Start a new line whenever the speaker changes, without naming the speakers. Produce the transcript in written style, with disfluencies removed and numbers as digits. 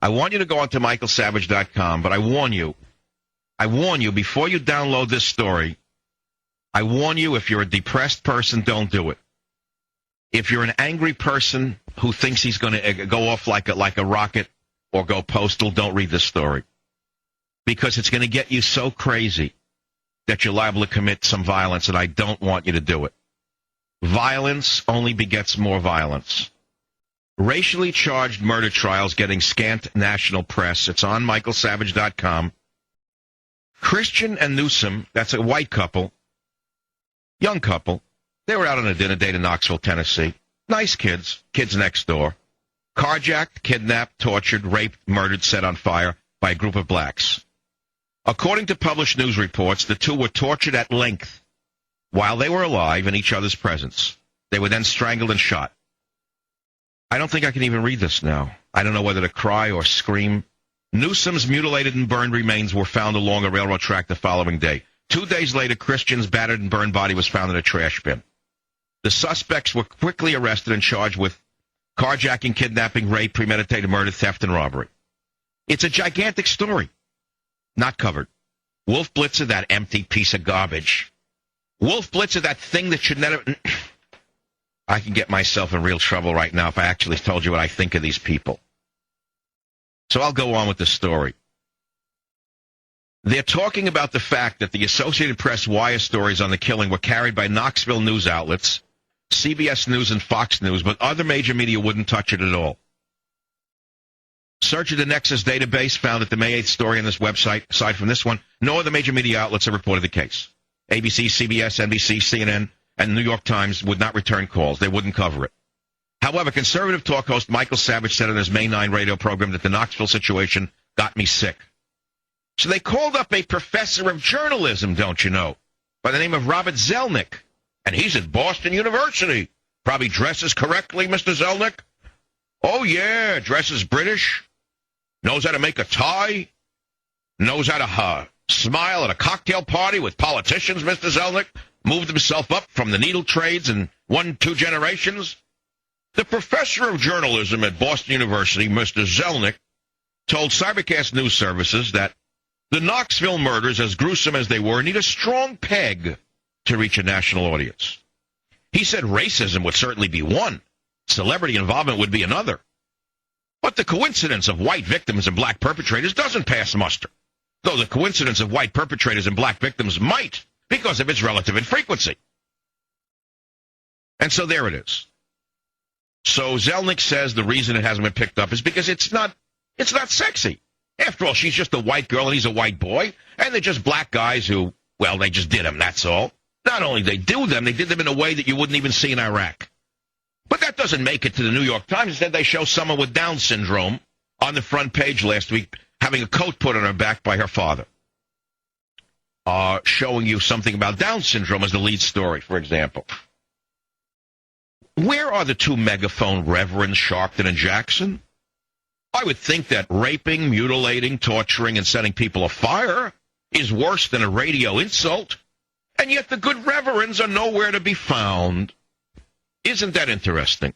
I want you to go onto michaelsavage.com, but I warn you, before you download this story, I warn you, if you're a depressed person, don't do it. If you're an angry person who thinks he's going to go off like a rocket or go postal, don't read this story. Because it's going to get you so crazy that you're liable to commit some violence, and I don't want you to do it. Violence only begets more violence. Racially charged murder trials getting scant national press. It's on michaelsavage.com. Christian and Newsom, that's a white couple, young couple. They were out on a dinner date in Knoxville, Tennessee. Nice kids next door. Carjacked, kidnapped, tortured, raped, murdered, set on fire by a group of blacks. According to published news reports, the two were tortured at length while they were alive in each other's presence. They were then strangled and shot. I don't think I can even read this now. I don't know whether to cry or scream. Newsom's mutilated and burned remains were found along a railroad track the following day. 2 days later, Christian's battered and burned body was found in a trash bin. The suspects were quickly arrested and charged with carjacking, kidnapping, rape, premeditated murder, theft, and robbery. It's a gigantic story. Not covered. Wolf Blitzer, that empty piece of garbage. Wolf Blitzer, that thing that should never... I can get myself in real trouble right now if I actually told you what I think of these people. So I'll go on with the story. They're talking about the fact that the Associated Press wire stories on the killing were carried by Knoxville news outlets, CBS News and Fox News, but other major media wouldn't touch it at all. Search of the Nexus database found that the May 8th story on this website, aside from this one, no other major media outlets have reported the case. ABC, CBS, NBC, CNN, and the New York Times would not return calls. They wouldn't cover it. However, conservative talk host Michael Savage said on his May 9 radio program that the Knoxville situation got me sick. So they called up a professor of journalism, don't you know, by the name of Robert Zelnick. And he's at Boston University. Probably dresses correctly, Mr. Zelnick. Oh, yeah, dresses British. Knows how to make a tie. Knows how to smile at a cocktail party with politicians, Mr. Zelnick. Moved himself up from the needle trades in 1-2 generations. The professor of journalism at Boston University, Mr. Zelnick, told Cybercast News Services that the Knoxville murders, as gruesome as they were, need a strong peg to reach a national audience. He said racism would certainly be one. Celebrity involvement would be another. But the coincidence of white victims and black perpetrators doesn't pass muster, though the coincidence of white perpetrators and black victims might, because of its relative infrequency. And so there it is. So Zelnick says the reason it hasn't been picked up is because it's not sexy. After all, she's just a white girl and he's a white boy, and they're just black guys who, well, they just did them, that's all. Not only they do them, they did them in a way that you wouldn't even see in Iraq. But that doesn't make it to the New York Times. Instead, they show someone with Down syndrome on the front page last week having a coat put on her back by her father. Showing you something about Down syndrome as the lead story, for example. Where are the two megaphone reverends, Sharpton and Jackson? I would think that raping, mutilating, torturing, and setting people afire is worse than a radio insult, and yet the good reverends are nowhere to be found. Isn't that interesting?